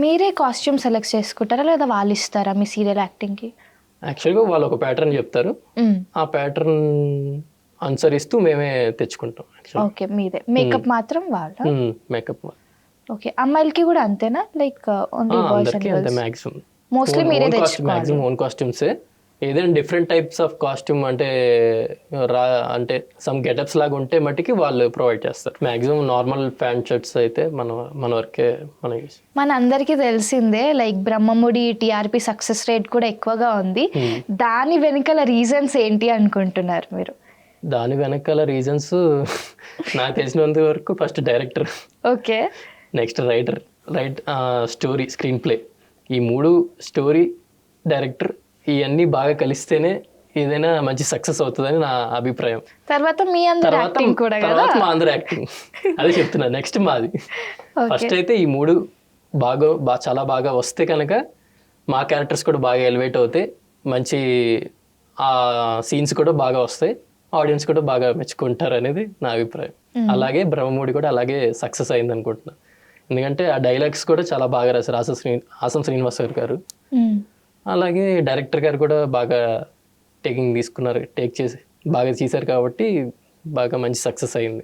మీరే costume select చేసుకుంటారా లేదా వాళ్ళు ఇస్తారా మీ సీరియల్ యాక్టింగ్కి? యాక్చువల్గా వాళ్ళు ఒక ప్యాటర్న్ చెప్తారు, ఆ ప్యాటర్న్ అనుసరిస్తూ మేమే తెచ్చుకుంటాం. ఓకే, మీదే మేకప్ మాత్రం వాళ్ళ? మేకప్ ఓకే, అమ్మాయిలకి కూడా అంతేనా? లైక్ ఓన్లీ బాయ్స్ అందరికీ అండ్ అంతే గర్ల్స్? మ్యాక్సిమం. మోస్ట్లీ మీరే తెచ్చుకోవాలి. మ్యాక్సిమం ఓన్ కాస్ట్యూమ్సే. ఏదైనా డిఫరెంట్ టైప్స్ ఆఫ్ కాస్ట్యూమ్ అంటే అంటే సమ్ గెటప్స్ లాగా ఉంటే మట్టికి వాళ్ళు ప్రొవైడ్ చేస్తారు. మ్యాక్సిమం నార్మల్ ప్యాంట్ షర్ట్స్ అయితే మన వరకే మన యూస్. మన అందరికీ తెలిసిందే like Brahmamudi TRP success rate కూడా ఎక్కువగా ఉంది. దాని వెనుకల రీజన్స్ ఏంటి అనుకుంటున్నారు మీరు? దాని వెనకాల రీజన్స్ నాకు తెలిసినంత వరకు first director, okay, next story, screen play, ఈ మూడు, స్టోరీ, డైరెక్టర్, ఇవన్నీ బాగా కలిస్తేనే ఏదైనా మంచి సక్సెస్ అవుతుందని నా అభిప్రాయం. తర్వాత మీ అందరి యాక్టింగ్ కూడా కదా? తర్వాత మా అందరూ యాక్టింగ్, అదే చెప్తున్నా, నెక్స్ట్ మాది. ఫస్ట్ అయితే ఈ మూడు చాలా బాగా వస్తే కనుక మా క్యారెక్టర్స్ కూడా బాగా ఎలివేట్ అవుతాయి, మంచి ఆ సీన్స్ కూడా బాగా వస్తాయి, ఆడియన్స్ కూడా బాగా మెచ్చుకుంటారు అనేది నా అభిప్రాయం. అలాగే బ్రహ్మముడి కూడా అలాగే సక్సెస్ అయింది అనుకుంటున్నా. ఎందుకంటే ఆ డైలాగ్స్ కూడా చాలా బాగా రాశారు ఆసం శ్రీనివాస్ గారు. అలాగే డైరెక్టర్ గారు కూడా బాగా టేక్ చేసి బాగా చేశారు కాబట్టి బాగా మంచి సక్సెస్ అయింది.